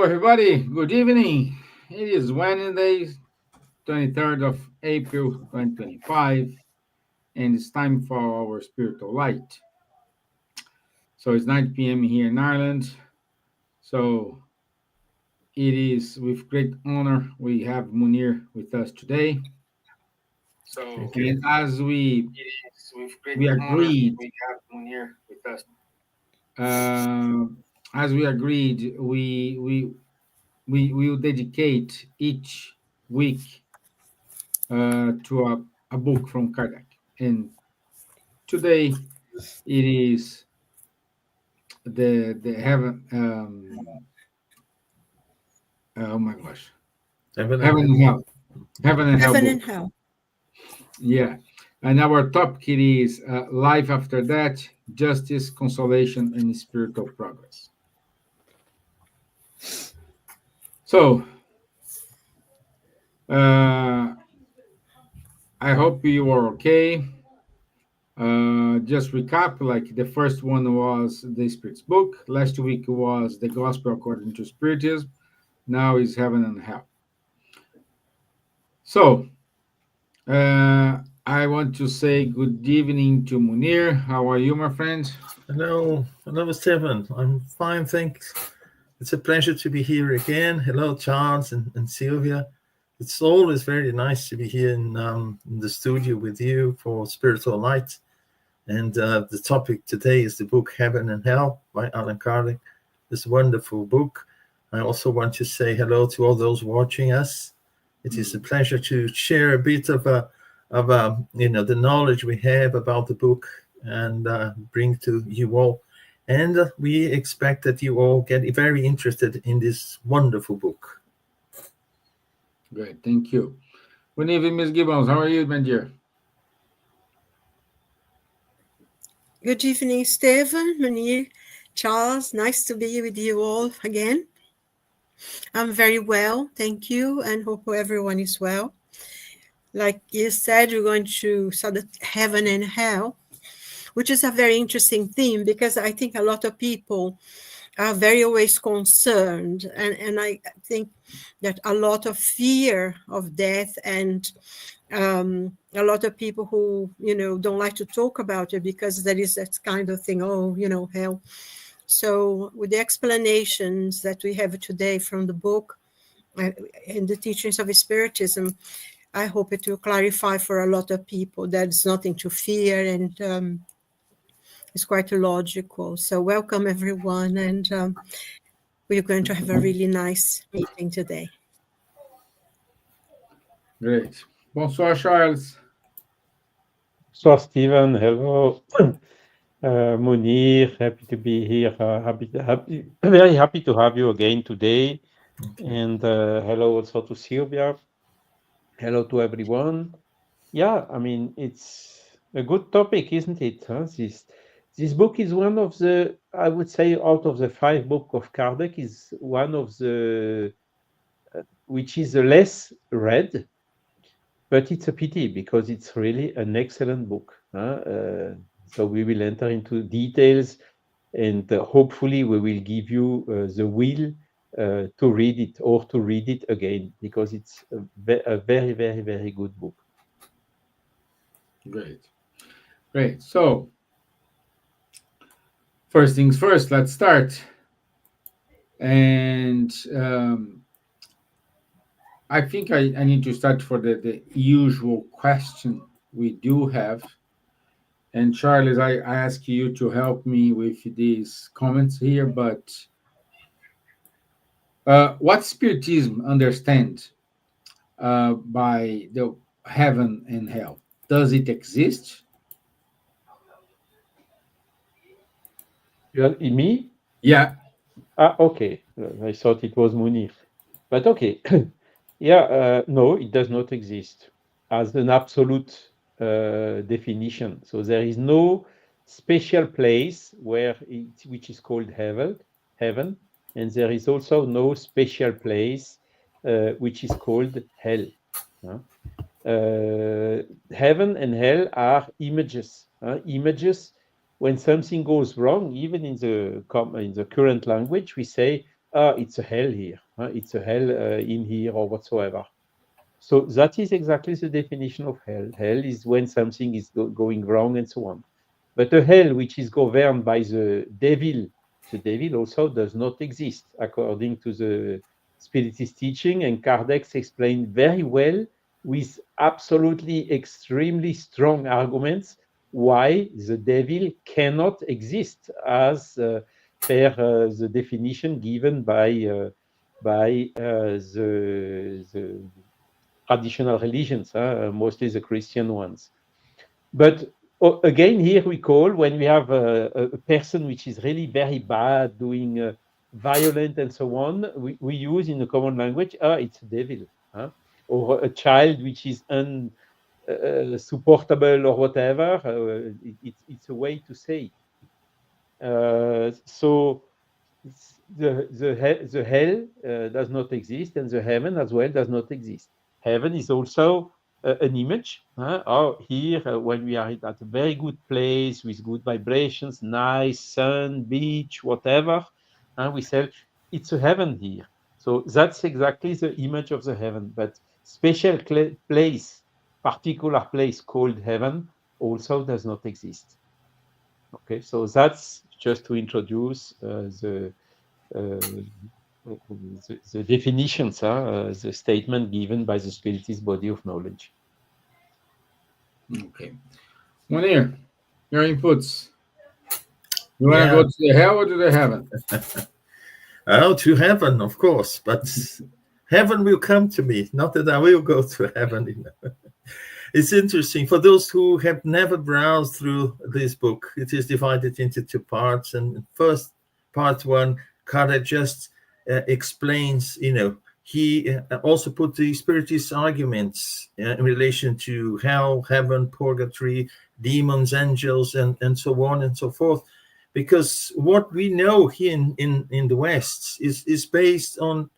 everybody. Good evening. It is Wednesday, 23rd of April, 2025, and it's time for our spiritual light. So it's 9 p.m. here in Ireland. So it is with great honor we have Munir with us today. Thank you. And as we It is with great we honor agreed, we have Munir with us. uh, we will dedicate each week to a book from Kardec. And today it is the heaven. Oh my gosh, Heaven and heaven hell. and hell, heaven and hell Heaven book. and hell. Yeah, and our topic it is life after death, justice, consolation, and spiritual progress. So uh, I hope you are okay. Just recap, like the first one was the Spirit's book. Last week was the Gospel according to Spiritism. Now is heaven and hell. So I want to say good evening to Munir. How are you, my friend? Hello, Stevan. I'm fine, thanks. It's a pleasure to be here again. Hello, Charles and Silvia. It's always very nice to be here in the studio with you for Spiritual Light. And the topic today is the book Heaven and Hell by Allan Kardec. This wonderful book. I also want to say hello to all those watching us. It is a pleasure to share a bit of the knowledge we have about the book and bring to you all. And we expect that you all get very interested in this wonderful book. Great, thank you. Good evening, Miss Gibbons. How are you, my dear? Good evening, Stevan, Munir, Charles. Nice to be with you all again. I'm very well, thank you, and hope everyone is well. Like you said, we're going to study heaven and hell, which is a very interesting theme because I think a lot of people are very always concerned, and I think that a lot of fear of death and a lot of people who don't like to talk about it because there is that kind of thing, hell. So with the explanations that we have today from the book and the teachings of Spiritism, I hope it will clarify for a lot of people that it's nothing to fear and it's quite logical. So welcome everyone, and we're going to have a really nice meeting today. Great. Bonsoir, Charles. So, Steven, hello. Munir, happy to be here. Very happy to have you again today. And hello also to Silvia. Hello to everyone. Yeah, I mean, it's a good topic, isn't it? Huh? This book is one of the, I would say, out of the 5 books of Kardec, is one of the, which is the less read. But it's a pity because it's really an excellent book. So we will enter into details, and hopefully we will give you the will to read it or to read it again, because it's a very, very, very good book. Great. So first things first, let's start. And I think I need to start for the usual question we do have. And Charles, I ask you to help me with these comments here, but what Spiritism understands by the heaven and hell? Does it exist? Me? Yeah. Okay. I thought it was Munir. But okay. Yeah, no, it does not exist as an absolute definition. So there is no special place which is called heaven, and there is also no special place which is called hell. Heaven and hell are images. Images. When something goes wrong, even in the current language, we say, it's a hell here, it's a hell in here or whatsoever. So that is exactly the definition of hell. Hell is when something is going wrong and so on. But a hell which is governed by the devil also does not exist according to the Spiritist teaching, and Kardec explained very well with absolutely extremely strong arguments why the devil cannot exist as per the definition given by the traditional religions, mostly the Christian ones. But again, here we call when we have a person which is really very bad, doing violent and so on, we use in the common language, it's a devil, huh? Or a child which is unsupportable or whatever. It's a way to say. So the hell does not exist, and the heaven as well does not exist. Heaven is also an image. Here, when we are at a very good place with good vibrations, nice sun, beach, whatever, we say it's a heaven here. So that's exactly the image of the heaven. But special place, particular place called heaven also does not exist. Okay, so that's just to introduce the definitions, the statement given by the Spiritist body of knowledge. Okay. Munir, your inputs. You want to go to the hell or to the heaven? Oh, to heaven, of course. But heaven will come to me. Not that I will go to heaven. It's interesting. For those who have never browsed through this book, it is divided into two parts. And first, part one, Kardec just explains, he also put the Spiritist arguments in relation to hell, heaven, purgatory, demons, angels, and so on and so forth. Because what we know here in the West is based on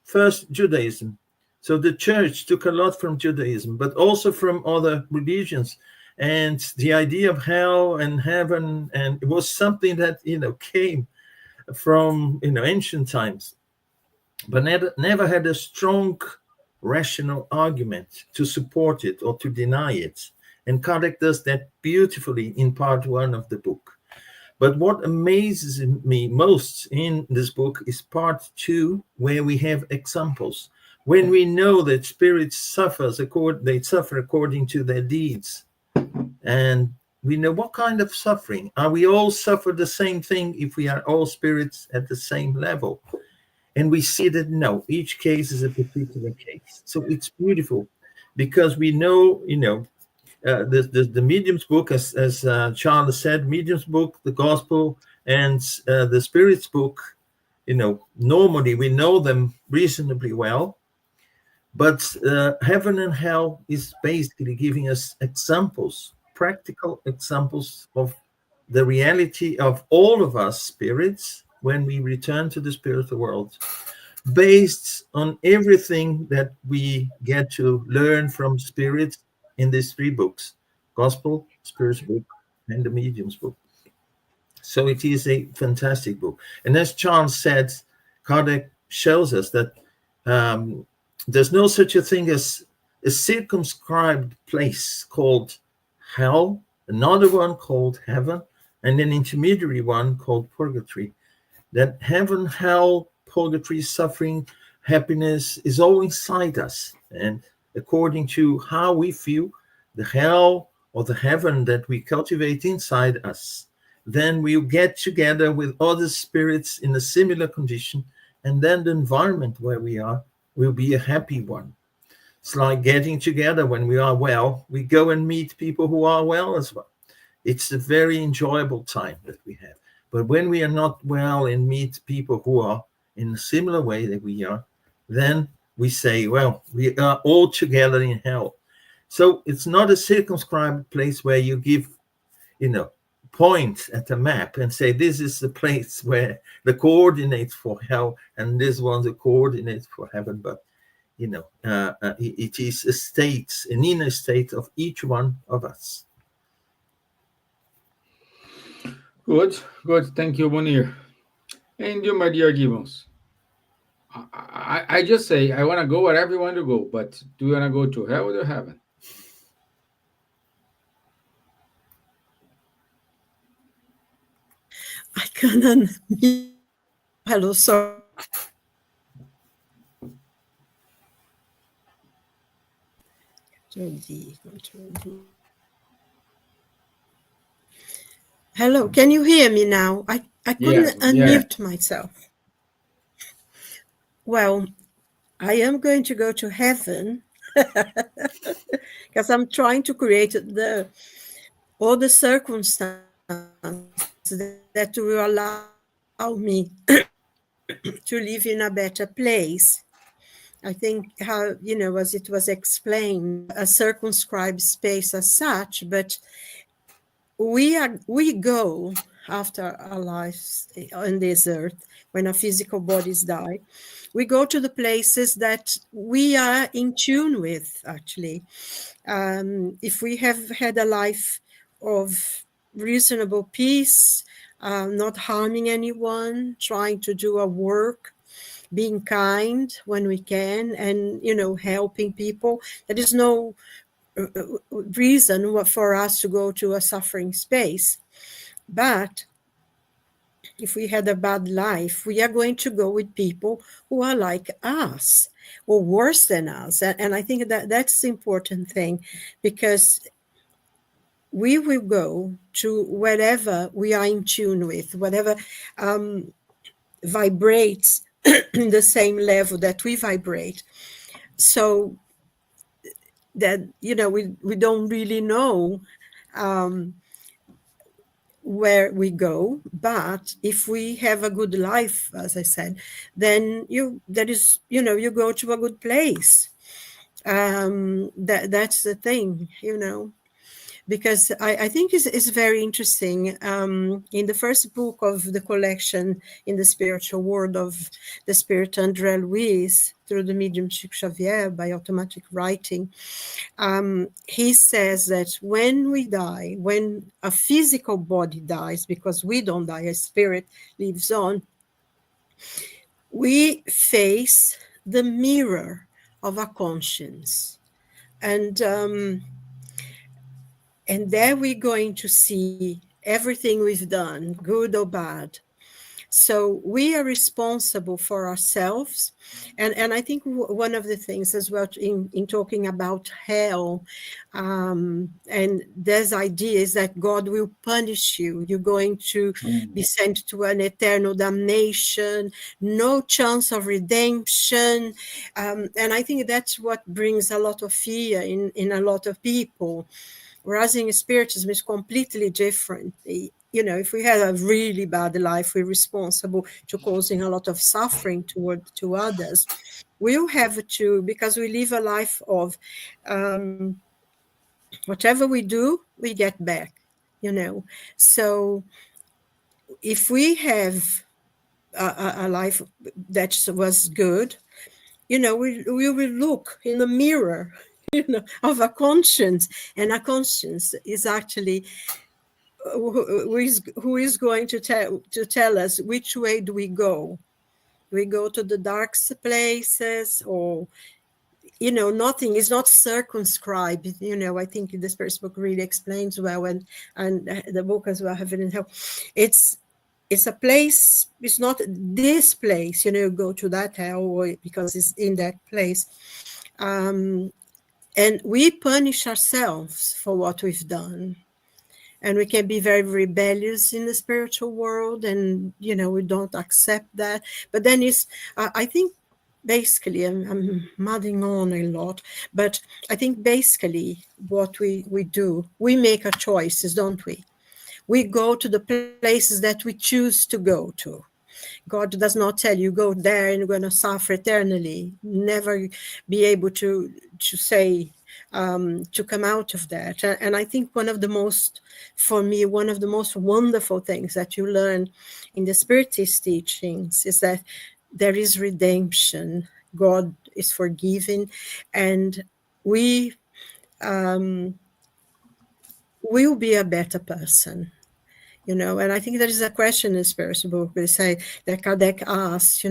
first Judaism. So the church took a lot from Judaism, but also from other religions. And the idea of hell and heaven, and it was something that, came from, ancient times, but never had a strong rational argument to support it or to deny it. And Kardec does that beautifully in part one of the book. But what amazes me most in this book is part two, where we have examples. When we know that spirits suffer according to their deeds. And we know what kind of suffering. Are we all suffer the same thing if we are all spirits at the same level? And we see that no, each case is a particular case. So it's beautiful because we know, the medium's book, as Charles said, medium's book, the gospel, and the spirit's book, normally we know them reasonably well. But heaven and hell is basically giving us examples, practical examples of the reality of all of us spirits when we return to the spiritual world, based on everything that we get to learn from spirits in these three books: Gospel, Spirit's book, and the Medium's book. So it is a fantastic book. And as Charles said, Kardec shows us that there's no such a thing as a circumscribed place called hell, another one called heaven, and an intermediary one called purgatory. That heaven, hell, purgatory, suffering, happiness is all inside us. And according to how we feel, the hell or the heaven that we cultivate inside us, then we'll get together with other spirits in a similar condition, and then the environment where we are will be a happy one. It's like getting together when we are well. We go and meet people who are well as well. It's a very enjoyable time that we have. But when we are not well and meet people who are in a similar way that we are, then we say, well, we are all together in hell. So it's not a circumscribed place where you give, point at a map and say, this is the place where the coordinates for hell and this one's the coordinates for heaven. But, it is a state, an inner state of each one of us. Good. Thank you, Munir. And you, my dear Gibbons. I just say I want to go wherever you want to go, but do you want to go to hell or to heaven? I can't unmute. Hello, sorry. Control D, Control D. Hello, can you hear me now? I couldn't Yes, yeah. unmute myself. Well, I am going to go to heaven because I'm trying to create all the circumstances that will allow me to live in a better place. I think how, as it was explained, a circumscribed space as such, but we go after our lives on this earth, when our physical bodies die, we go to the places that we are in tune with, actually. If we have had a life of reasonable peace, not harming anyone, trying to do our work, being kind when we can, and helping people, there is no reason for us to go to a suffering space. But if we had a bad life, we are going to go with people who are like us or worse than us. And I think that that's the important thing, because we will go to wherever we are in tune with, whatever vibrates in the same level that we vibrate. So that, we don't really know where we go, but if we have a good life, as I said, then you go to a good place. That's the thing, because I think it's very interesting. In the first book of the collection, In the Spiritual World of the Spirit André Luiz, through the medium Chico Xavier, by automatic writing, he says that when we die, when a physical body dies, because we don't die, a spirit lives on, we face the mirror of our conscience. And there we're going to see everything we've done, good or bad. So we are responsible for ourselves. And I think one of the things as well in talking about hell, and this idea is that God will punish you. You're going to be sent to an eternal damnation, no chance of redemption. And I think that's what brings a lot of fear in a lot of people. Whereas in spiritism is completely different. If we had a really bad life, we're responsible to causing a lot of suffering to others. We'll have to, because we live a life of whatever we do, we get back, So if we have a life that was good, we will look in the mirror, of a conscience, and a conscience is actually who is going to tell us which way do we go. We go to the dark places, or nothing is not circumscribed. I think this first book really explains well, and the book as well, Heaven and Hell. It's a place. It's not this place. Go to that hell, or because it's in that place. And we punish ourselves for what we've done. And we can be very rebellious in the spiritual world, and, we don't accept that. But then I think, basically, I'm mudding on a lot, but I think basically what we do, we make our choices, don't we? We go to the places that we choose to go to. God does not tell you, go there and you're going to suffer eternally. Never be able to say, to come out of that. And I think one of the most wonderful things that you learn in the Spiritist teachings is that there is redemption. God is forgiving, and we will be a better person. And I think there is a question in this first book. They say that Kardec asked,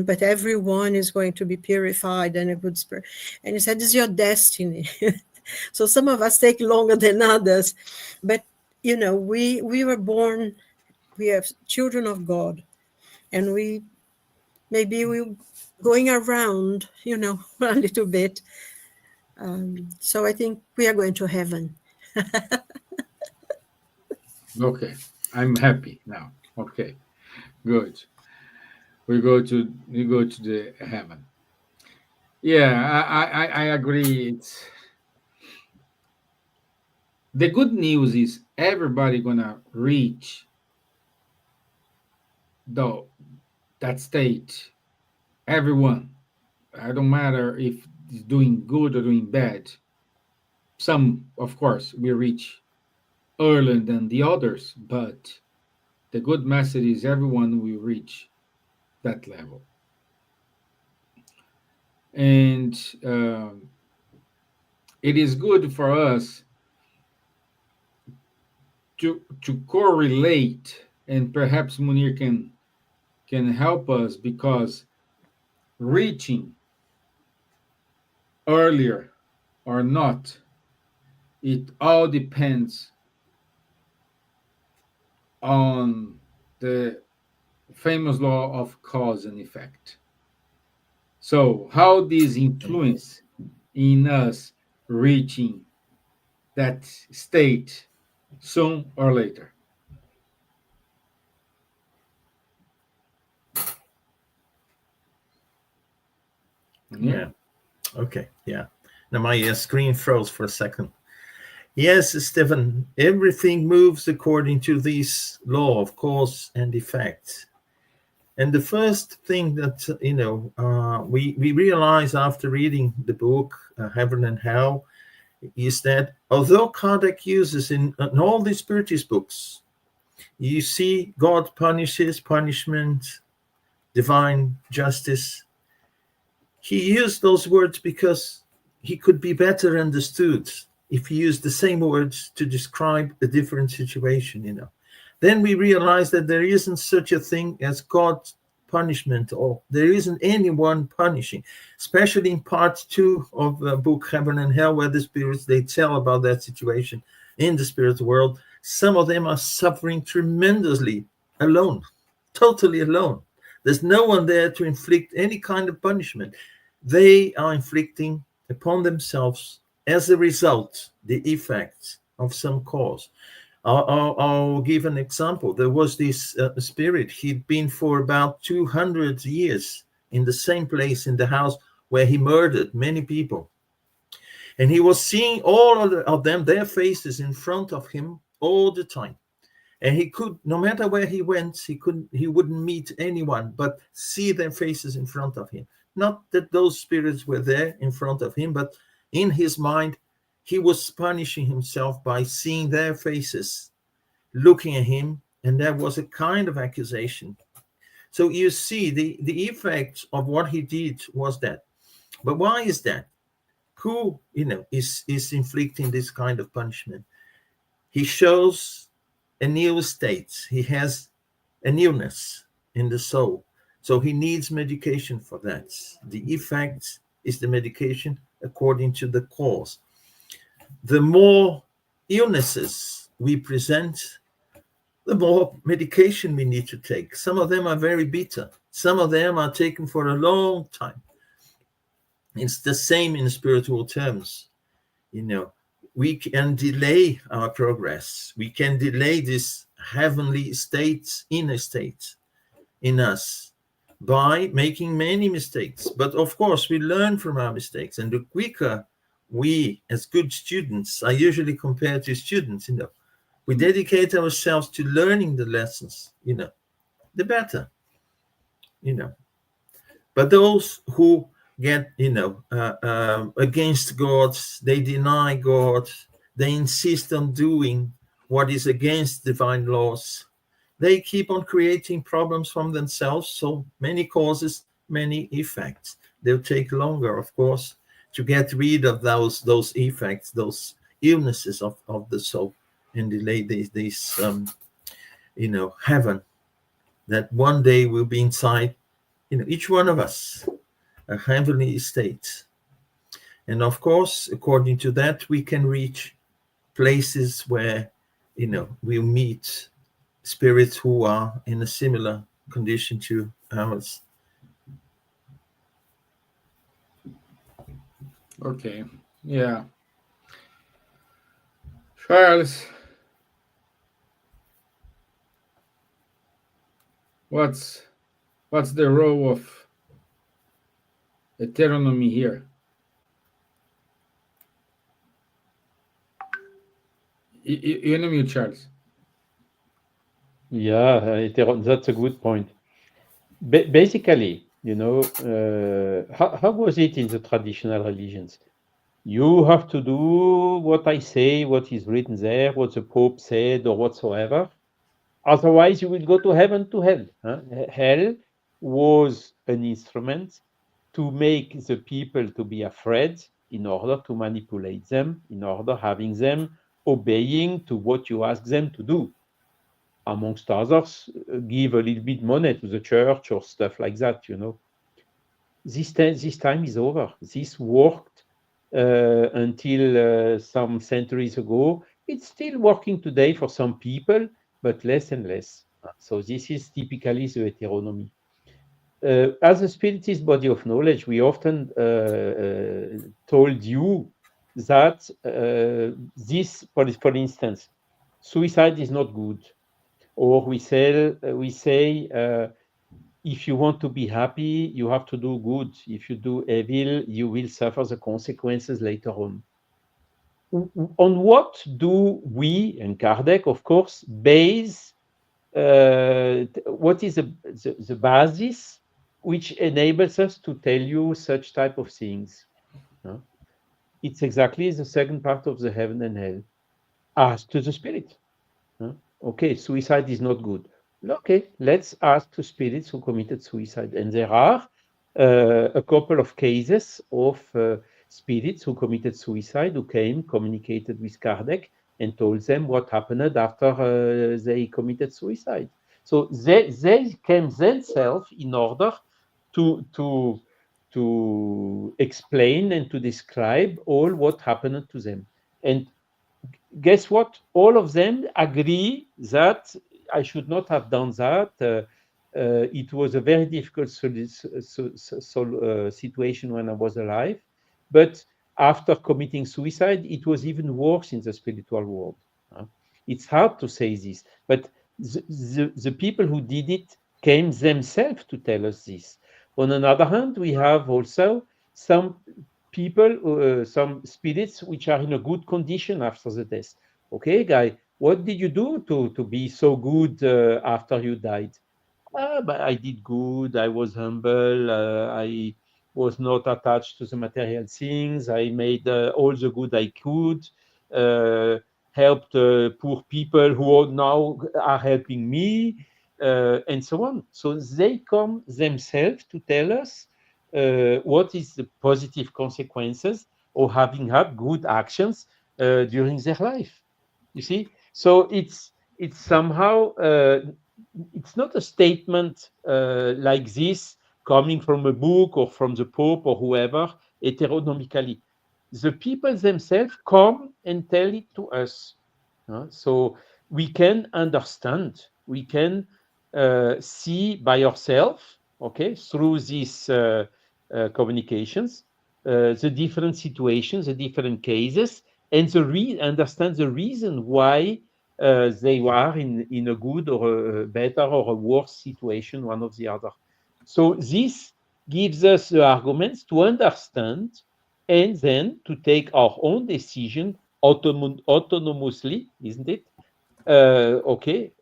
but everyone is going to be purified and a good spirit. And he said, it's your destiny. So some of us take longer than others, but, we were born, we are children of God, and we're going around, a little bit. So I think we are going to heaven. Okay, I'm happy now. Okay, good. We go to the heaven. Yeah, I agree. The good news is everybody gonna reach the that state. Everyone. I don't matter if it's doing good or doing bad. Some, of course, will reach earlier than the others, but the good message is everyone will reach that level. And it is good for us to correlate, and perhaps Munir can help us, because reaching earlier or not, it all depends on the famous law of cause and effect. So how this influence in us reaching that state soon or later. Yeah. Okay. Yeah. Now my screen froze for a second. Yes, Stevan, everything moves according to this law of cause and effect. And the first thing that, we realize after reading the book, Heaven and Hell, is that although Kardec uses in all the spiritist books, you see God punishes, punishment, divine justice. He used those words because he could be better understood if he used the same words to describe a different situation, Then we realize that there isn't such a thing as God's punishment, or there isn't anyone punishing, especially in part 2 of the book Heaven and Hell, where the spirits, they tell about that situation in the spirit world. Some of them are suffering tremendously alone, totally alone. There's no one there to inflict any kind of punishment. They are inflicting upon themselves, as a result, the effects of some cause. I'll give an example. There was this spirit. He'd been for about 200 years in the same place, in the house where he murdered many people. And he was seeing all of them, their faces in front of him all the time. And he could, no matter where he went, he wouldn't meet anyone, but see their faces in front of him. Not that those spirits were there in front of him, but in his mind, he was punishing himself by seeing their faces, looking at him, and that was a kind of accusation. So you see, the effect of what he did was that. But why is that? Who, is inflicting this kind of punishment? He shows a new state. He has an illness in the soul. So he needs medication for that. The effect is the medication according to the cause. The more illnesses we present, the more medication we need to take. Some of them are very bitter. Some of them are taken for a long time. It's the same in spiritual terms. We can delay our progress. We can delay this heavenly state, inner state in us by making many mistakes. But of course, we learn from our mistakes. And the quicker we, as good students, are usually compared to students, we dedicate ourselves to learning the lessons, the better, But those who get, against God, they deny God, they insist on doing what is against divine laws, they keep on creating problems from themselves. So many causes, many effects. They'll take longer, of course, to get rid of those effects, those illnesses of the soul, and delay these heaven, that one day will be inside, each one of us, a heavenly estate. And of course, according to that, we can reach places where, we'll meet spirits who are in a similar condition to ours. Okay. Yeah. Charles, what's the role of heteronomy here? You know me, Charles. Yeah, that's a good point. Basically, how was it in the traditional religions? You have to do what I say, what is written there, what the Pope said, or whatsoever. Otherwise, you will go to heaven, to hell. Hell was an instrument to make the people to be afraid, in order to manipulate them, in order having them obeying to what you ask them to do. Amongst others, give a little bit money to the church or stuff like that. This time is over. This worked until some centuries ago. It's still working today for some people, but less and less. So this is typically the heteronomy. As a spiritist body of knowledge, we often told you that this, for instance, suicide is not good. Or we say, if you want to be happy, you have to do good. If you do evil, you will suffer the consequences later on. On what do we, and Kardec, of course, base, what is the basis which enables us to tell you such type of things? It's exactly the second part of the heaven and hell. Ask to the spirit. Okay, suicide is not good. Okay, let's ask to spirits who committed suicide. And there are a couple of cases of spirits who committed suicide, who came, communicated with Kardec, and told them what happened after they committed suicide. So they came themselves in order to explain and to describe all what happened to them. And guess what? All of them agree that I should not have done that. It was a very difficult situation when I was alive. But after committing suicide, it was even worse in the spiritual world. It's hard to say this, but the people who did it came themselves to tell us this. On another hand, we have also some people, some spirits which are in a good condition after the death. Okay, guy, what did you do to be so good after you died? But I did good. I was humble. I was not attached to the material things. I made all the good I could. Helped poor people who now are helping me, and so on. So they come themselves to tell us what is the positive consequences of having had good actions during their life. You see, so it's somehow it's not a statement like this coming from a book or from the Pope or whoever heteronomically. The people themselves come and tell it to us, so we can understand, we can see by ourselves, okay, through these communications, the different situations, the different cases, and understand the reason why they are in a good or a better or a worse situation, one of the other. So this gives us the arguments to understand and then to take our own decision autonomously, isn't it? Okay,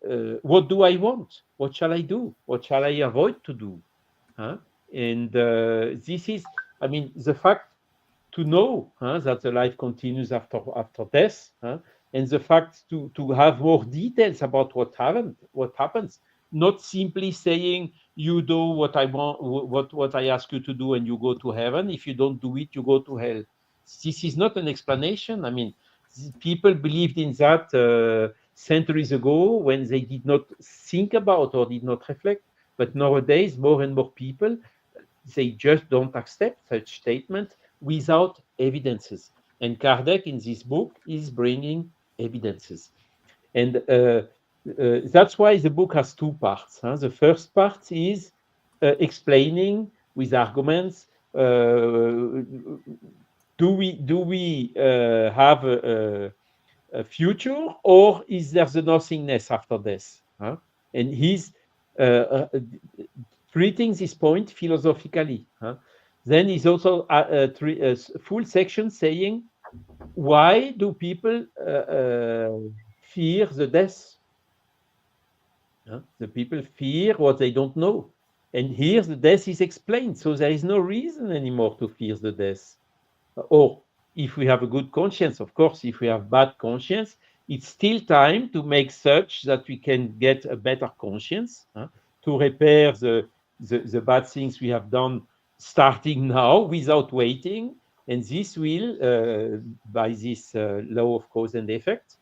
what do I want? What shall I do? What shall I avoid to do? And this is, I mean, the fact to know that the life continues after death, and the fact to have more details about what happens, not simply saying you do what I want, what I ask you to do, and you go to heaven. If you don't do it, you go to hell. This is not an explanation. I mean, people believed in that centuries ago when they did not think about or did not reflect. But nowadays, more and more people, they just don't accept such statements without evidences. And Kardec in this book is bringing evidences. And that's why the book has two parts. The first part is explaining with arguments, do we have a future, or is there the nothingness after death? And he's treating this point philosophically. Then he's also a full section saying, why do people fear the death? The people fear what they don't know. And here the death is explained. So there is no reason anymore to fear the death. Or if we have a good conscience, of course, if we have bad conscience, it's still time to make such that we can get a better conscience, to repair the bad things we have done starting now without waiting. And this will, by this law of cause and effect,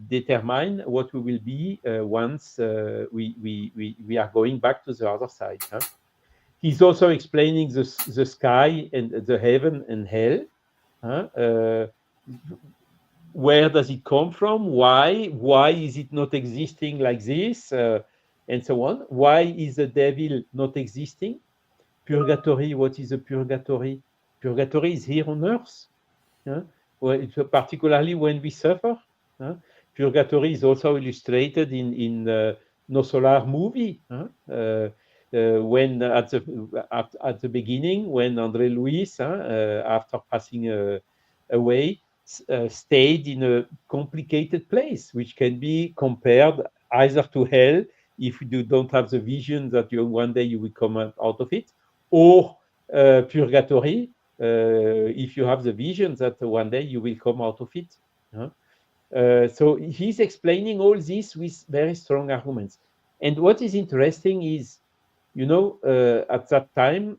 determine what we will be once we are going back to the other side. He's also explaining the sky and the heaven and hell. Where does it come from? Why is it not existing like this? And so on. Why is the devil not existing? Purgatory, what is a purgatory? Purgatory is here on earth, particularly when we suffer. Purgatory is also illustrated in No Solar movie. When at the beginning, when André Luis, after passing away, stayed in a complicated place, which can be compared either to hell, if you don't have the vision that one day you will come out of it, or purgatory, if you have the vision that one day you will come out of it. So he's explaining all this with very strong arguments. And what is interesting is, at that time,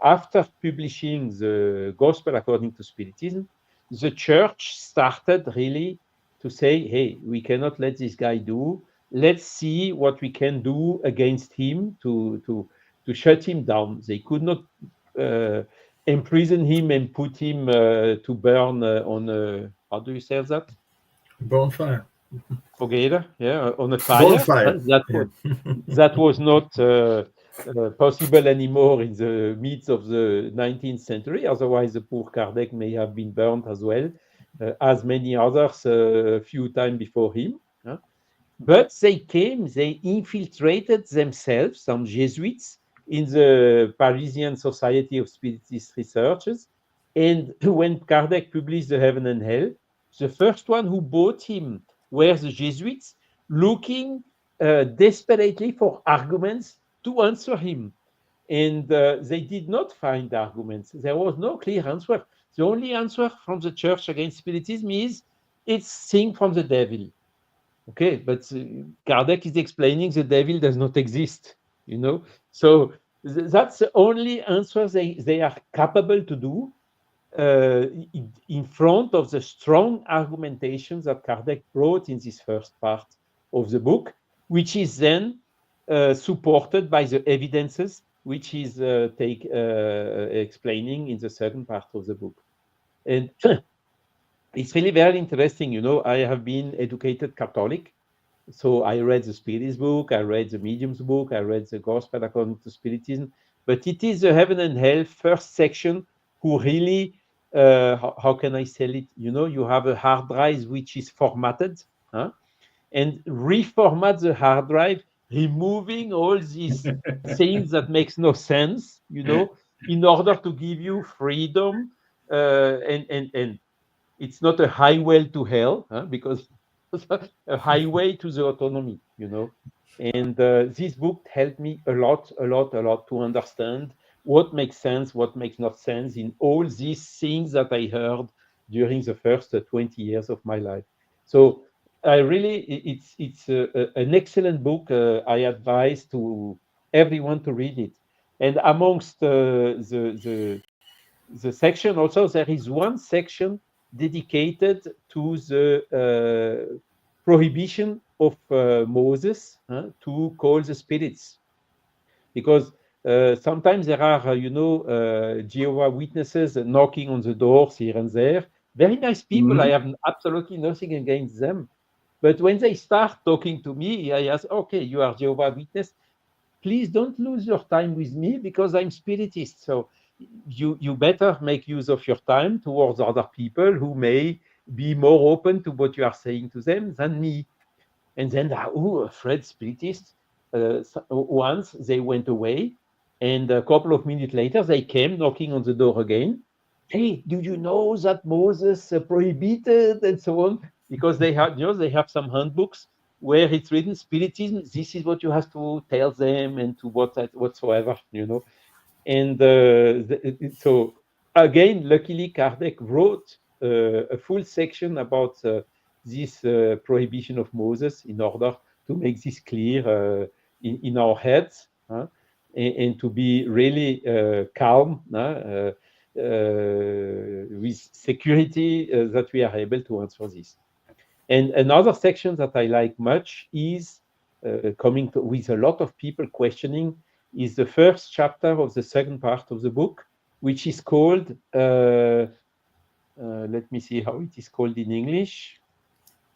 after publishing the Gospel according to Spiritism, the church started really to say, hey, we cannot let this guy do. Let's see what we can do against him to shut him down. They could not imprison him and put him to burn on a, how do you say that? Bonfire. Together, on a fire. Bonfire. That was not possible anymore in the midst of the 19th century. Otherwise, the poor Kardec may have been burned as well, as many others a few times before him. But they infiltrated themselves, some Jesuits, in the Parisian Society of Spiritist Researchers. And when Kardec published The Heaven and Hell, the first one who bought him were the Jesuits, looking desperately for arguments to answer him. And they did not find arguments. There was no clear answer. The only answer from the church against Spiritism is, it's thing from the devil. Okay, but Kardec is explaining the devil does not exist, So that's the only answer they are capable to do in front of the strong argumentation that Kardec brought in this first part of the book, which is then supported by the evidences, which is explaining in the second part of the book. And it's really very interesting. I have been educated Catholic. So I read the Spiritist book, I read the Medium's book, I read the Gospel according to Spiritism. But it is the Heaven and Hell first section who really, how can I say it? You have a hard drive which is formatted, and reformat the hard drive, removing all these things that makes no sense, in order to give you freedom, and it's not a highway to hell, because it's a highway to the autonomy, And this book helped me a lot to understand what makes sense, what makes not sense in all these things that I heard during the first 20 years of my life. So I really, it's an excellent book. I advise to everyone to read it. And amongst the section also, there is one section dedicated to the prohibition of Moses to call the spirits, because sometimes there are, Jehovah Witnesses knocking on the doors here and there. Very nice people. I have absolutely nothing against them. But when they start talking to me, I ask, okay, you are Jehovah Witness. Please don't lose your time with me because I'm spiritist. So you better make use of your time towards other people who may be more open to what you are saying to them than me. And then, Fred spiritist. Once they went away, and a couple of minutes later, they came knocking on the door again. Hey, do you know that Moses prohibited and so on? Because they have some handbooks where it's written spiritism. This is what you have to tell them and to whatsoever. And so again, luckily, Kardec wrote a full section about this prohibition of Moses in order to make this clear in our heads, and to be really calm with security that we are able to answer this. And another section that I like much is coming with a lot of people questioning is the first chapter of the second part of the book, which is called, let me see how it is called in English.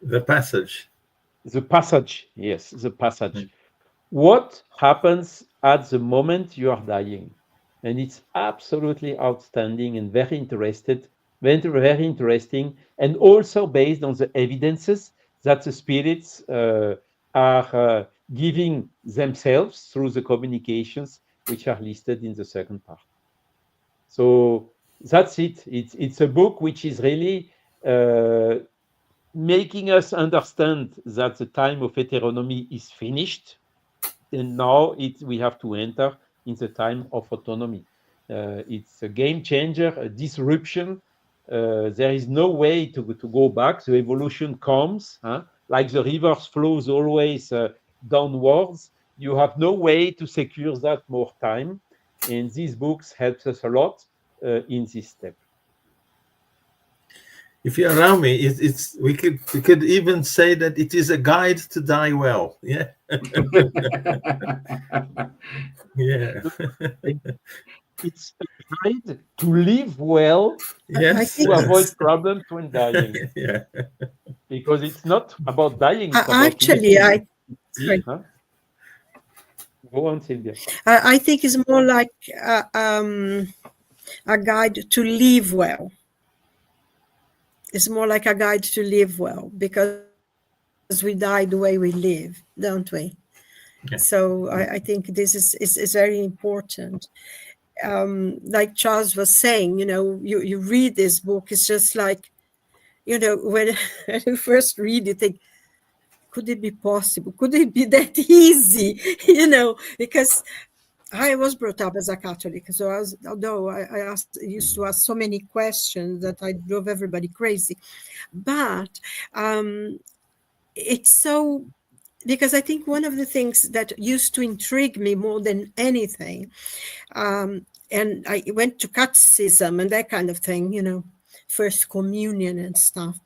The Passage. The Passage, yes, the Passage. What happens at the moment you are dying? And it's absolutely outstanding and very interesting, and also based on the evidences that the spirits are giving themselves through the communications which are listed in the second part. So that's it. It's a book which is really making us understand that the time of heteronomy is finished, and now we have to enter in the time of autonomy. It's a game changer, a disruption. There is no way to go back. The evolution comes, like the rivers flows always downwards. You have no way to secure that more time. And these books helps us a lot in this step. If you allow me, we could even say that it is a guide to die well. Yeah. Yeah. It's a guide to live well, Yes. to avoid problems when dying. Yeah. Because it's not about dying. It's about Actually, living. Go on, Silvia. I think it's more like a guide to live well. It's more like a guide to live well, because we die the way we live, don't we? Yeah. So I think this is very important. Like Charles was saying, you read this book, it's just like, when you first read it, think, could it be possible? Could it be that easy? Because I was brought up as a Catholic, so although I used to ask so many questions that I drove everybody crazy. But it's so, because I think one of the things that used to intrigue me more than anything, and I went to catechism and that kind of thing, first communion and stuff.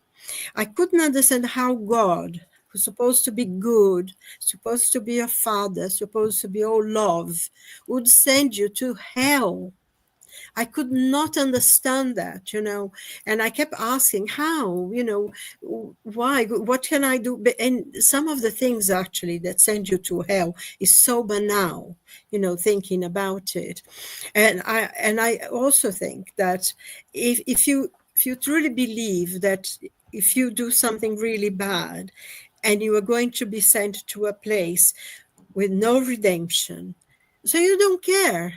I couldn't understand how God, who's supposed to be good, supposed to be a father, supposed to be all love, would send you to hell. I could not understand that, and I kept asking how, why, what can I do? And some of the things actually that send you to hell is so banal, thinking about it. And I also think that if you truly believe that if you do something really bad and you are going to be sent to a place with no redemption, so you don't care.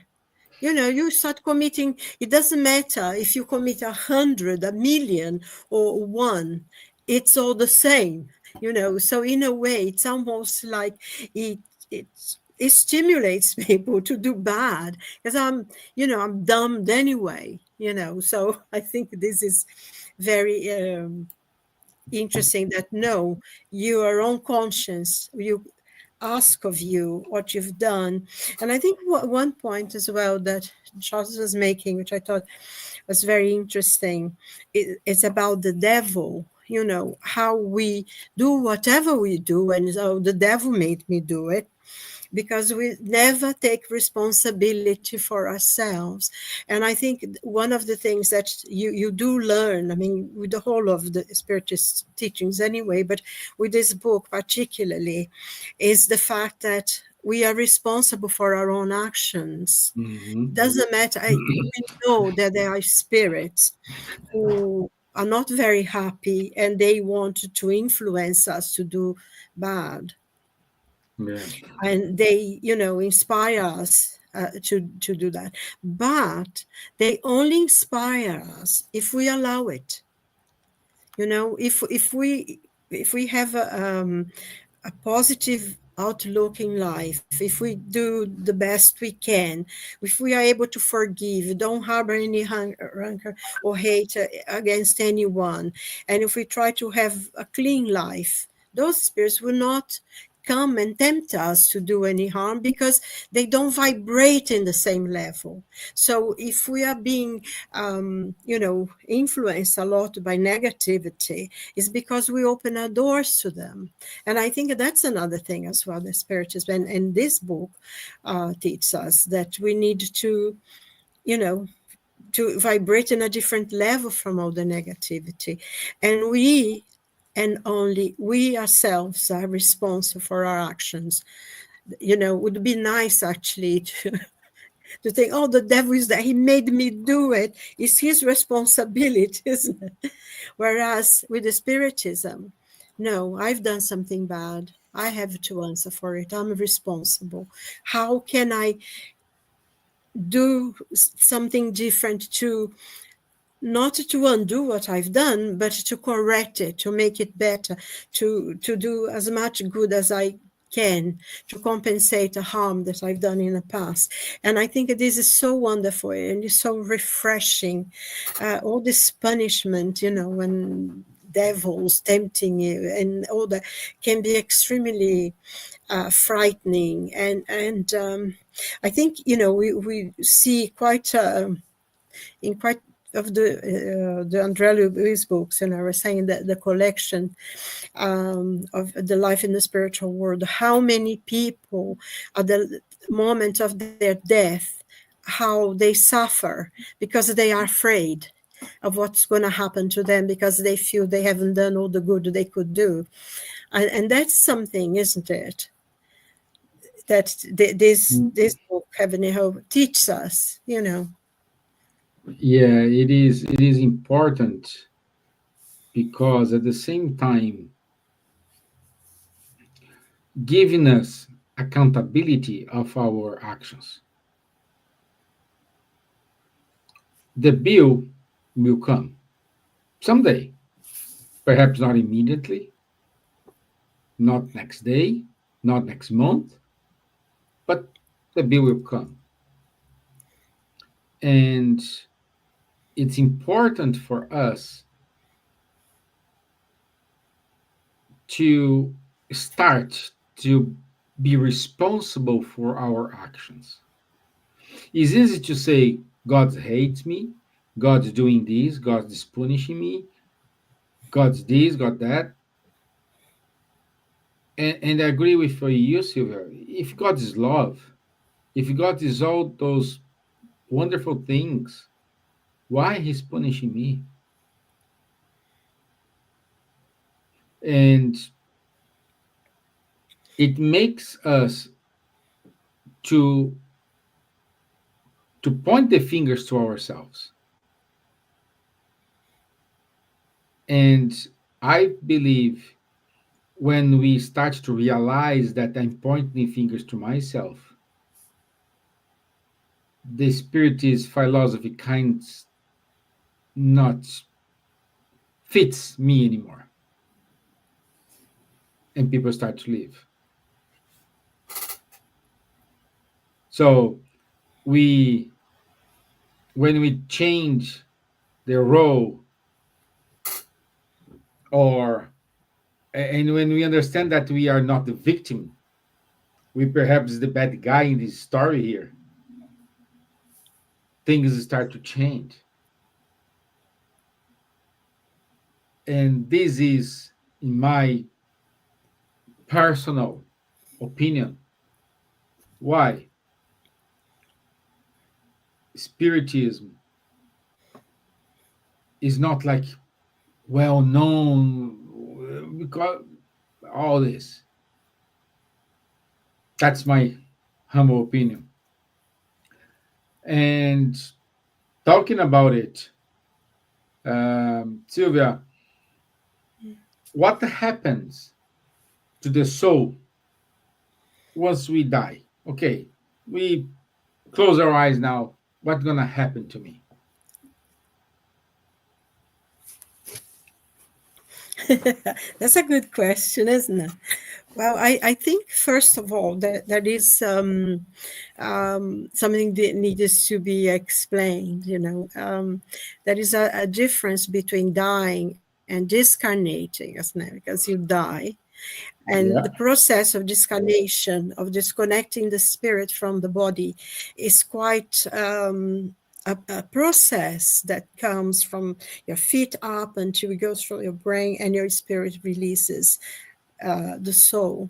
You start committing, it doesn't matter if you commit 100, 1,000,000 or 1, it's all the same, so in a way it's almost like it stimulates people to do bad, because I'm doomed anyway, so I think this is very interesting, that no, your own conscience, ask of you what you've done. And I think one point as well that Charles was making, which I thought was very interesting, is about the devil. You know, how we do whatever we do, and so the devil made me do it, because we never take responsibility for ourselves. And I think one of the things that you do learn, I mean, with the whole of the spiritist teachings anyway, but with this book particularly, is the fact that we are responsible for our own actions. Mhm. Doesn't matter. We know that there are spirits who are not very happy and they want to influence us to do bad, Yeah. and they, you know, inspire us to do that. But they only inspire us if we allow it. You know, if we have a positive outlook in life, if we do the best we can, if we are able to forgive, don't harbor any rancor or hate against anyone, and if we try to have a clean life, those spirits will not come and tempt us to do any harm, because they don't vibrate in the same level. So if we are being you know, influenced a lot by negativity, it's because we open our doors to them. And I think that's another thing as well, the spiritism and this book teaches us, that we need to, you know, to vibrate in a different level from all the negativity. And we, and only we ourselves, are responsible for our actions. You know, it would be nice actually to think, oh, the devil is that he made me do it. It's his responsibility, isn't it? Whereas with the spiritism, no, I've done something bad. I have to answer for it. I'm responsible. How can I do something different to, not to undo what I've done, but to correct it, to make it better, to do as much good as I can, to compensate the harm that I've done in the past. And I think this is so wonderful and it's so refreshing. All this punishment, you know, when devils tempting you and all that, can be extremely frightening. And I think, you know, we see quite in quite of the Andrea Luis books, and I was saying that the collection of the life in the spiritual world, how many people at the moment of their death, how they suffer because they are afraid of what's going to happen to them, because they feel they haven't done all the good they could do. And that's something, isn't it, that this book, Heavenly Hope, teaches us, you know. Yeah, it is. It is important because at the same time, giving us accountability of our actions. The bill will come someday, perhaps not immediately, not next day, not next month, but the bill will come. And it's important for us to start to be responsible for our actions. It's easy to say, God hates me, God's doing this, God's punishing me, God's this, God that. And I agree with you, Silvia. If God is love, if God is all those wonderful things, why He's punishing me? And it makes us to point the fingers to ourselves. And I believe when we start to realize that I'm pointing fingers to myself, the spiritist philosophy kind not fits me anymore, and people start to leave. So we, when we change the role, or and when we understand that we are not the victim, we perhaps the bad guy in this story here. Things start to change. And this is, in my personal opinion, why Spiritism is not like well known because all this. That's my humble opinion. And talking about it, Silvia, what happens to the soul once we die? Okay, we close our eyes now. What's gonna happen to me? That's a good question, isn't it? Well, I think first of all that is something that needs to be explained. There is a difference between dying and discarnating, isn't it? Because you die, and the Yeah. process of discarnation, of disconnecting the spirit from the body, is quite a process that comes from your feet up until it goes through your brain and your spirit releases the soul,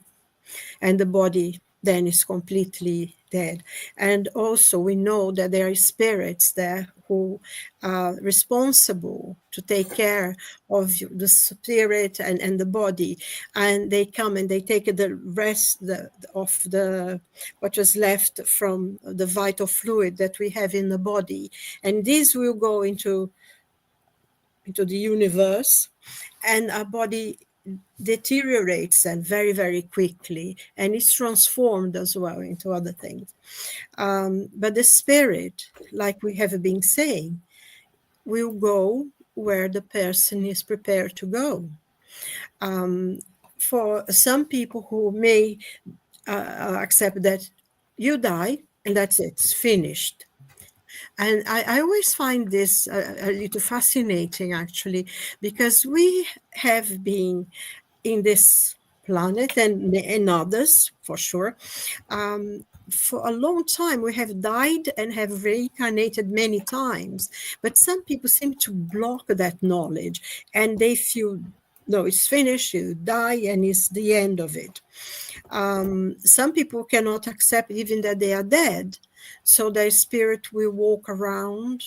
and the body then is completely dead. And also we know that there are spirits there who are responsible to take care of the spirit and the body, and they come and they take the rest of the what was left from the vital fluid that we have in the body, and this will go into the universe, and our body deteriorates then very, very quickly, and it's transformed as well into other things. But the spirit, like we have been saying, will go where the person is prepared to go. For some people who may accept that you die and that's it, it's finished. And I always find this a little fascinating, actually, because we have been in this planet and others, for sure. For a long time, we have died and have reincarnated many times, but some people seem to block that knowledge, and they feel, no, it's finished, you die, and it's the end of it. Some people cannot accept even that they are dead, so their spirit will walk around,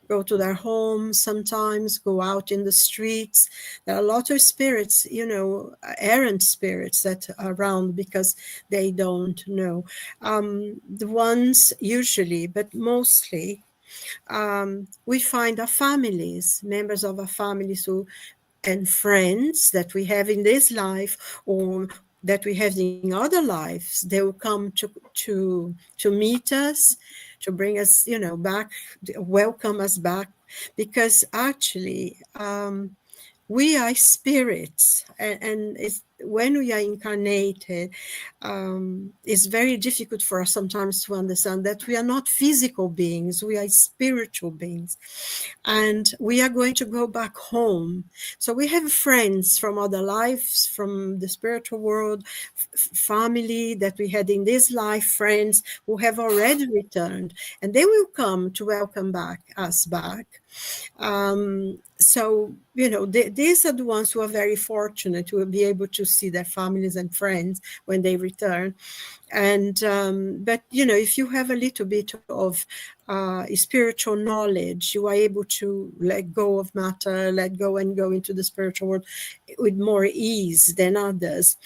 go to their homes sometimes, go out in the streets. There are a lot of spirits, errant spirits that are around because they don't know. The ones usually, but mostly, we find our families, members of our families and friends that we have in this life or that we have in other lives. They will come to meet us, to bring us, back, welcome us back, because actually we are spirits, and when we are incarnated, it's very difficult for us sometimes to understand that we are not physical beings, we are spiritual beings, and we are going to go back home. So we have friends from other lives, from the spiritual world, family that we had in this life, friends who have already returned, and they will come to welcome us back. So, these are the ones who are very fortunate to be able to see their families and friends when they return. And but if you have a little bit of spiritual knowledge, you are able to let go of matter, let go and go into the spiritual world with more ease than others.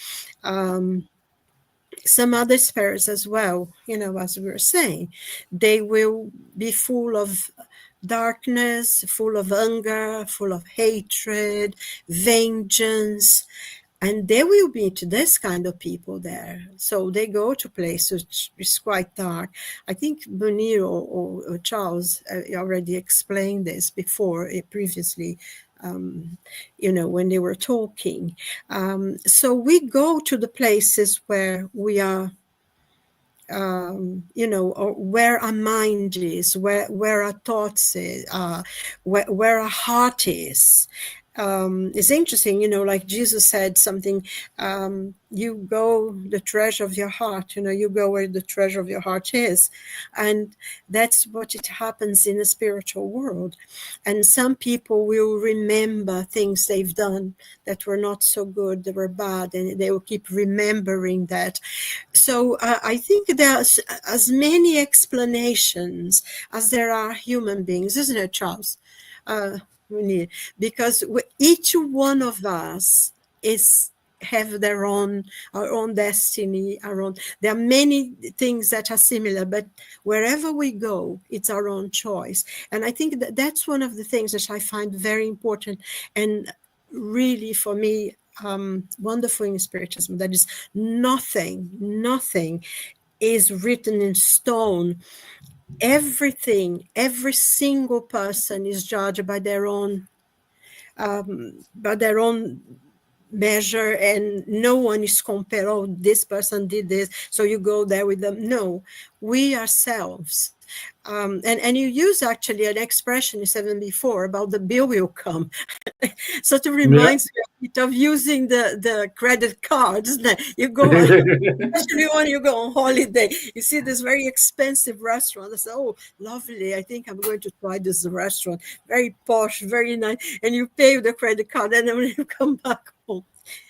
Some other spirits as well, as we were saying, they will be full of darkness, full of anger, full of hatred, vengeance, and there will be this kind of people there. So they go to places which is quite dark. I think Munir or Charles already explained this before, previously, when they were talking. So we go to the places where we are, or where our mind is, where our thoughts are, where our heart is. it's interesting, like Jesus said something, you go the treasure of your heart, you go where the treasure of your heart is. And that's what it happens in the spiritual world. And some people will remember things they've done that were not so good, they were bad, and they will keep remembering that. So I think there's as many explanations as there are human beings, isn't it, Charles? Munir? Because each one of us have our own destiny, there are many things that are similar, but wherever we go, it's our own choice. And I think that's one of the things that I find very important, and really for me, wonderful in Spiritism. That is, nothing is written in stone. Everything, every single person is judged by their own measure, and no one is compared. Oh, this person did this, so you go there with them. No, we ourselves. And you use actually an expression you said before about the bill will come. So it reminds me of using the credit cards. Isn't it? You go, especially when you go on holiday, you see this very expensive restaurant. I say, oh, lovely, I think I'm going to try this restaurant. Very posh, very nice. And you pay with the credit card, and then when you come back home,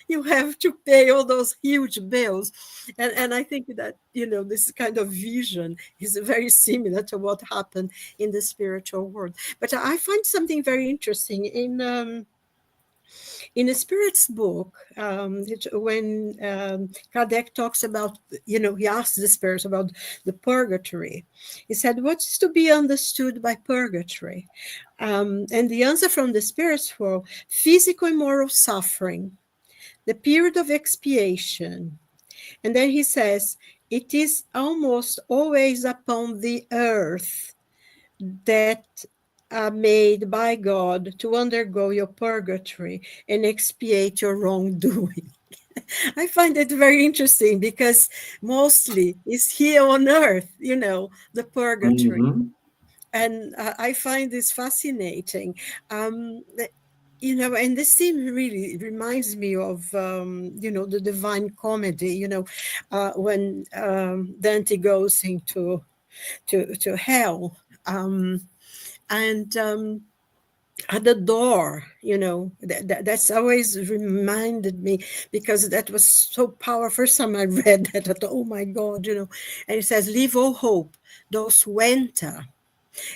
you have to pay all those huge bills. And I think that, this kind of vision is very similar to what happened in the spiritual world. But I find something very interesting in the Spirit's book, when Kardec talks about, he asks the spirits about the purgatory. He said, what is to be understood by purgatory? And the answer from the spirits were physical and moral suffering, the period of expiation. And then he says, it is almost always upon the earth that are made by God to undergo your purgatory and expiate your wrongdoing. I find it very interesting because mostly it's here on earth, the purgatory. Mm-hmm. And I find this fascinating. And this scene really reminds me of, the Divine Comedy, when Dante goes into to hell. And at the door, that's always reminded me, because that was so powerful. First time I read that, I thought, oh my God, and it says, leave all hope, those who enter.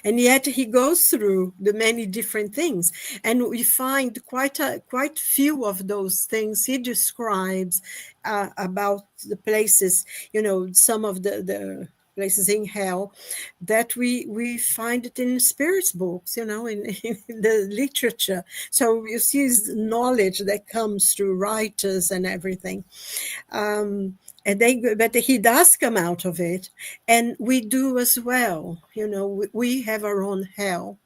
And yet he goes through the many different things, and we find quite few of those things he describes about the places, some of the places in hell that we find it in spirits books, in the literature. So you see his knowledge that comes through writers and everything. But he does come out of it, and we do as well. We have our own hell,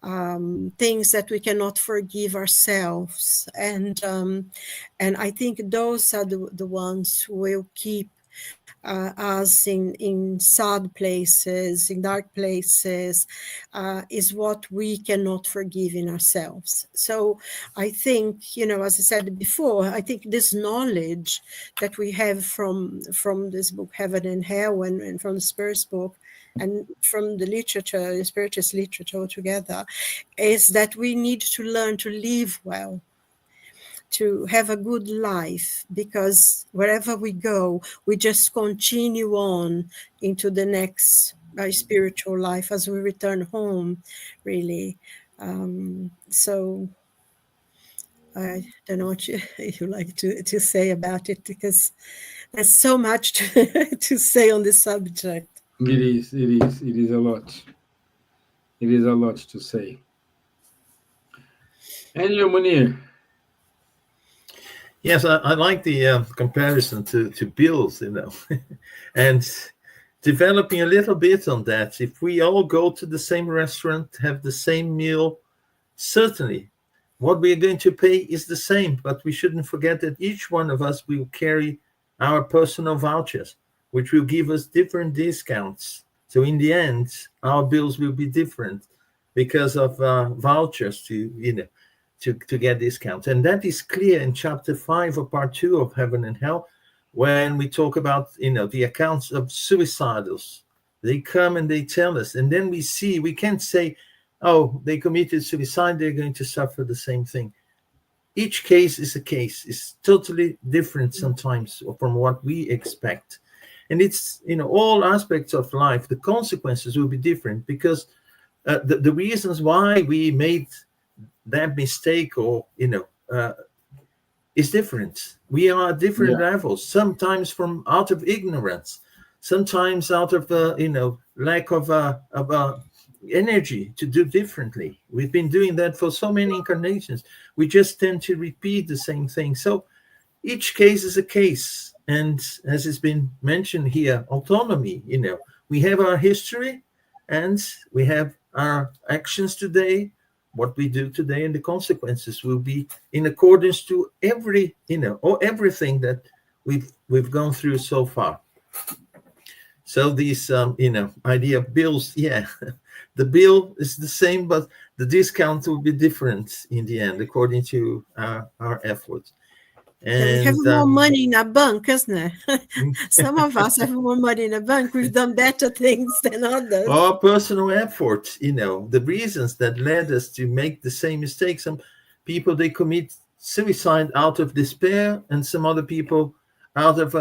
things that we cannot forgive ourselves, and I think those are the ones who will keep us in sad places, in dark places, is what we cannot forgive in ourselves. So I think, as I said before, I think this knowledge that we have from this book, Heaven and Hell, and from the Spirit's book, and from the literature, the Spiritist literature altogether, is that we need to learn to live well, to have a good life, because wherever we go, we just continue on into the next spiritual life as we return home, really. So I don't know what you like to say about it, because there's so much to say on this subject. It is a lot. It is a lot to say. And you, Munir? Yes, I like the comparison to bills, and developing a little bit on that. If we all go to the same restaurant, have the same meal, certainly what we are going to pay is the same, but we shouldn't forget that each one of us will carry our personal vouchers, which will give us different discounts. So in the end, our bills will be different because of vouchers to get discounts. And that is clear in chapter 5 of part 2 of Heaven and Hell, when we talk about, the accounts of suicidals. They come and they tell us, and then we can't say, oh, they committed suicide, they're going to suffer the same thing. Each case is a case. It's totally different sometimes from what we expect. And it's, all aspects of life, the consequences will be different, because the reasons why we made that mistake, or, is different. We are at different levels, sometimes from out of ignorance, sometimes out of, lack of energy to do differently. We've been doing that for so many incarnations. We just tend to repeat the same thing. So each case is a case. And as has been mentioned here, autonomy, we have our history and we have our actions today, what we do today, and the consequences will be in accordance to everything that we've gone through so far. So these, idea of bills, the bill is the same, but the discount will be different in the end, according to our efforts. And we have more money in our bank, isn't it? Some of us have more money in the bank. We've done better things than others. Our personal effort, the reasons that led us to make the same mistakes. Some people, they commit suicide out of despair, and some other people out of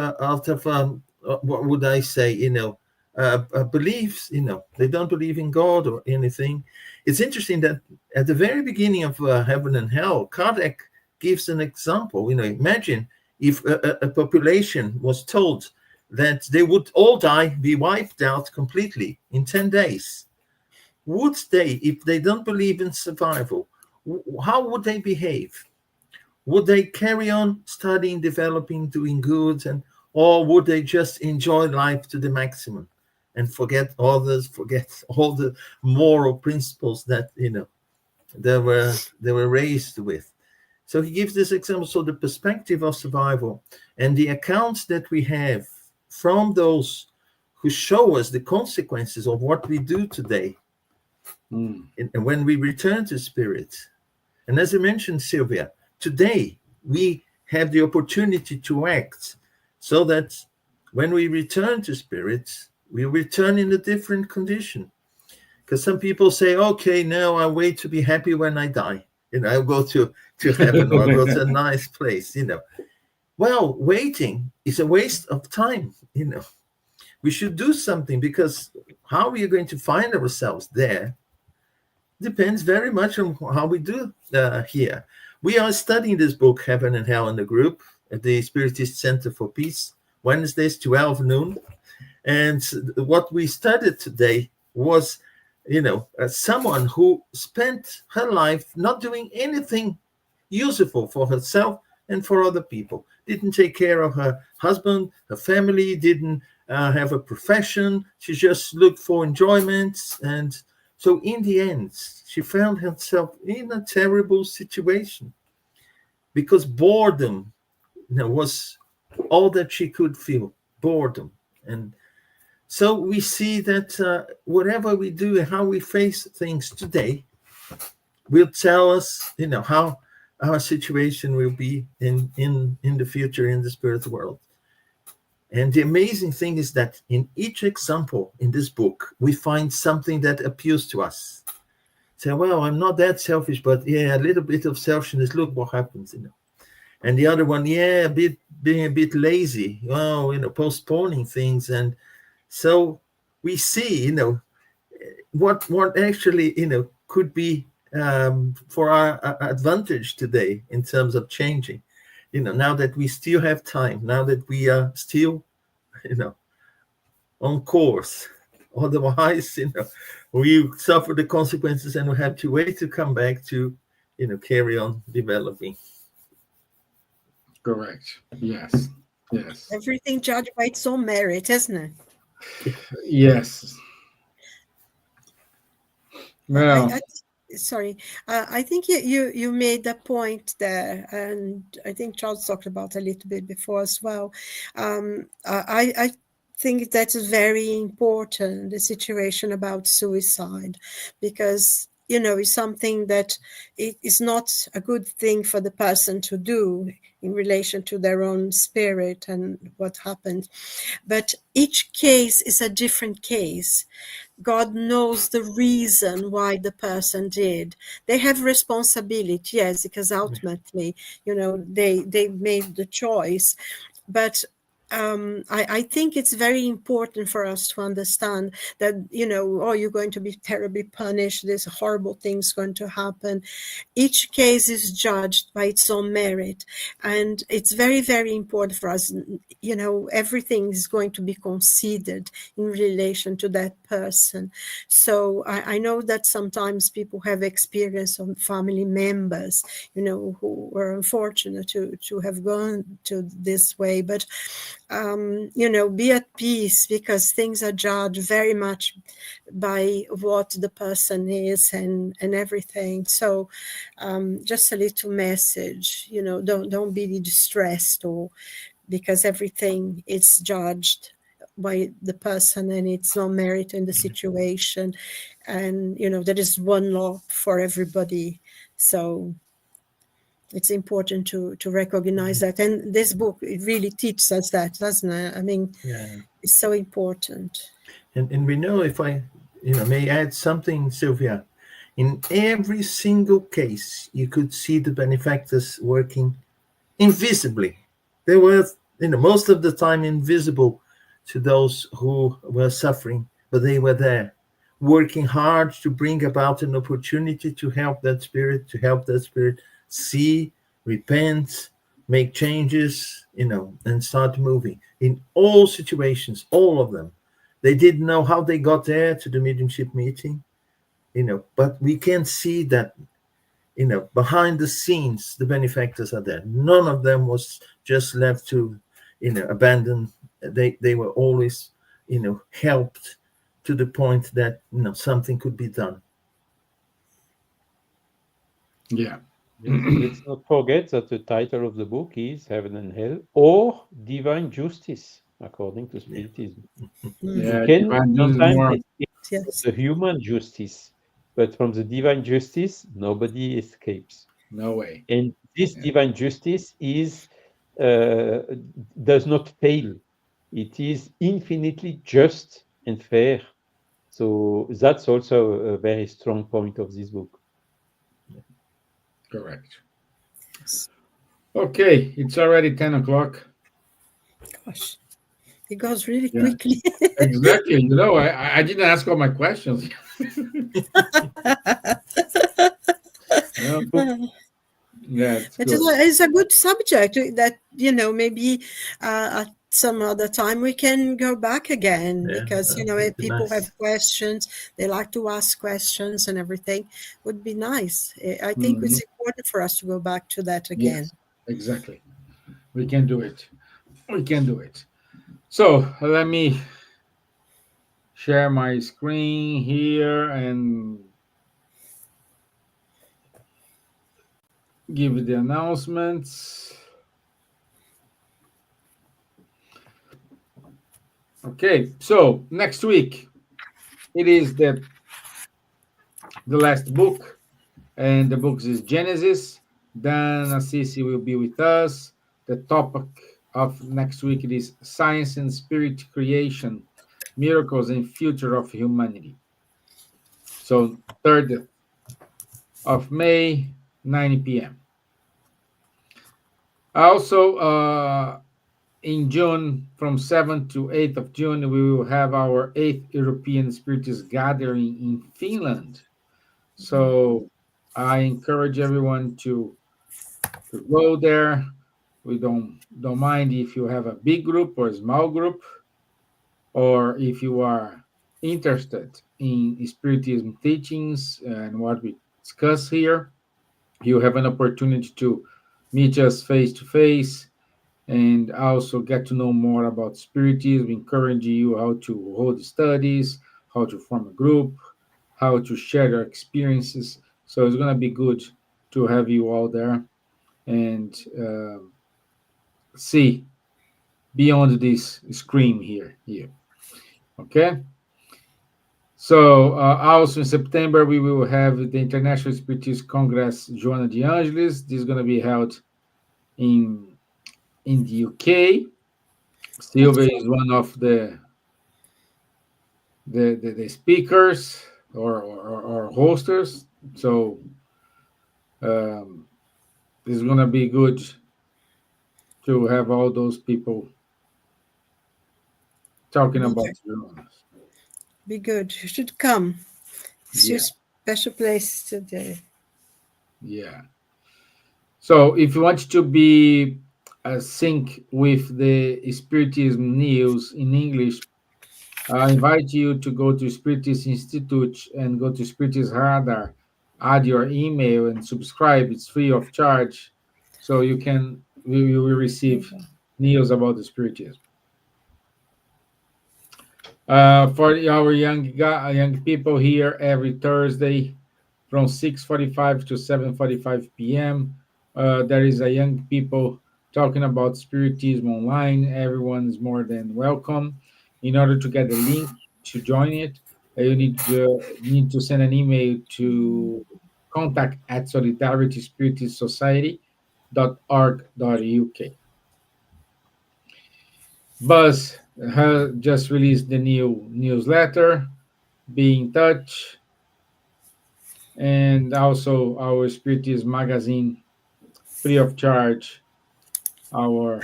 what would I say, beliefs, they don't believe in God or anything. It's interesting that at the very beginning of Heaven and Hell, Kardec gives an example. Imagine if a population was told that they would all die, be wiped out completely in 10 days. Would they, if they don't believe in survival, how would they behave? Would they carry on studying, developing, doing good, or would they just enjoy life to the maximum and forget others, forget all the moral principles that they were raised with? So he gives this example. So the perspective of survival and the accounts that we have from those who show us the consequences of what we do today, and when we return to spirit. And as I mentioned, Silvia, today we have the opportunity to act, so that when we return to spirit, we return in a different condition. Because some people say, okay, now I wait to be happy when I die. I'll go to heaven, or I'll go to a nice place, Well, waiting is a waste of time, We should do something, because how we are going to find ourselves there depends very much on how we do here. We are studying this book, Heaven and Hell, in the group at the Spiritist Center for Peace, Wednesdays, 12 noon. And what we studied today was, someone who spent her life not doing anything useful for herself and for other people. Didn't take care of her husband, her family, didn't have a profession. She just looked for enjoyment. And so in the end, she found herself in a terrible situation, because boredom was all that she could feel, boredom. And so we see that whatever we do and how we face things today will tell us, how our situation will be in the future, in the spirit world. And the amazing thing is that in each example in this book, we find something that appeals to us. Say, well, I'm not that selfish, but a little bit of selfishness. Look what happens, And the other one, being a bit lazy, postponing things. And so we see, what actually, could be for our advantage today in terms of changing. Now that we still have time, now that we are still, on course. Otherwise, we suffer the consequences, and we have to wait to come back to, carry on developing. Correct. Yes. Everything judged by its own merit, isn't it? Yes. Well, I think you made a point there, and I think Charles talked about a little bit before as well. I think that is very important, the situation about suicide, because is something that it is not a good thing for the person to do in relation to their own spirit and what happened. But each case is a different case. God knows the reason why the person did. They have responsibility, yes, because ultimately, they made the choice. But I think it's very important for us to understand that, you're going to be terribly punished. There's horrible things going to happen. Each case is judged by its own merit. And it's very, very important for us. Everything is going to be considered in relation to that person. So I know that sometimes people have experience of family members, who were unfortunate to have gone to this way. But be at peace, because things are judged very much by what the person is and everything. So just a little message, don't be distressed, or because everything is judged by the person and it's not merit in the situation. And there is one law for everybody. So it's important to recognize that. And this book, it really teaches us that, doesn't it? I mean, Yeah. it's so important. And we know, if I may add something, Silvia, in every single case, you could see the benefactors working invisibly. They were, most of the time invisible to those who were suffering, but they were there, working hard to bring about an opportunity to help that spirit, see, repent, make changes, and start moving in all situations, all of them. They didn't know how they got there to the mediumship meeting, but we can see that, behind the scenes, the benefactors are there. None of them was just left to, abandon. They were always, helped to the point that, something could be done. Yeah. Let's not forget that the title of the book is Heaven and Hell, or Divine Justice, according to Spiritism. Yeah, You can divine justice is sometimes more. escape from Yes. the human justice, but from the divine justice, nobody escapes. No way. And this Yeah. divine justice does not fail. It is infinitely just and fair. So that's also a very strong point of this book. Correct. Yes. Okay, it's already 10 o'clock. Gosh, it goes really Yeah, quickly. exactly. I didn't ask all my questions. No, that's It good. is a good subject that, maybe at some other time we can go back again, Yeah, because, if that'd be people nice. have questions, they like to ask questions and everything, would be nice. I think Mhm. it's important for us to go back to that again. Yes, exactly. We can do it. We can do it. So let me share my screen here and give you the announcements. Okay, so next week it is the last book, and the book is Genesis. Then Assisi will be with us. The topic of next week it is Science and Spirit Creation, Miracles and Future of Humanity. So 3rd of May, 9 p.m. Also, in June, from 7th to 8th of June, we will have our 8th European Spiritist Gathering in Finland. So I encourage everyone to go there. We don't mind if you have a big group or a small group, or if you are interested in Spiritism teachings and what we discuss here, you have an opportunity to meet us face to face and also get to know more about Spiritism. We encourage you how to hold studies, how to form a group, how to share your experiences. So it's going to be good to have you all there and see beyond this screen here. Okay. So also in September we will have the International Spiritist Congress Joana de Angelis. This is going to be held in the UK. Silvia is one of the speakers or hosters. So it's going to be good to have all those people talking about Jonas. Be good. You should come. It's your Yeah. special place today. Yeah. So if you want to be sync with the Spiritism news in English, I invite you to go to Spiritist Institute and go to Spiritist Radar, add your email and subscribe. It's free of charge, so you will receive news about the Spiritism. For our young people here, every Thursday from 6:45 to 7:45 p.m. There is a young people talking about Spiritism online. Everyone is more than welcome. In order to get the link to join it, you need to send an email to contact@solidarityspiritist.org.uk. Buzz just released the new newsletter. Be in touch, and also our Spiritist magazine, free of charge. Our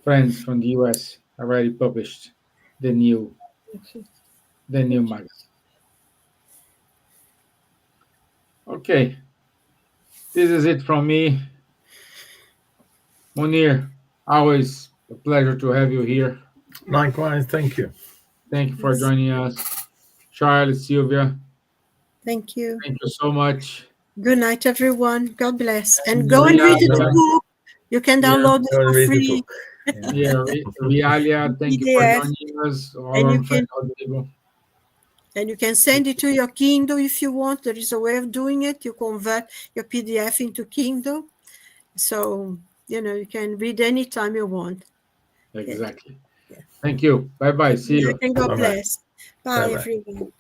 friends from the US already published the new magazine. Okay, this is it from me, Munir. Always a pleasure to have you here. Likewise, thank you. Thank you for joining us, Charles, Silvia. Thank you. Thank you so much. Good night, everyone. God bless. And go and read the Realia, book. You can download it Go and for read the free. book. Realia, thank you for PDF. joining us. And Our you friend can Rodrigo. and you can send it to your Kindle if you want. There is a way of doing it. You convert your PDF into Kindle. So, you can read anytime you want. Exactly. Thank you. Bye-bye. See Good you. night and God Bye-bye. bless. Bye, Bye-bye. everyone.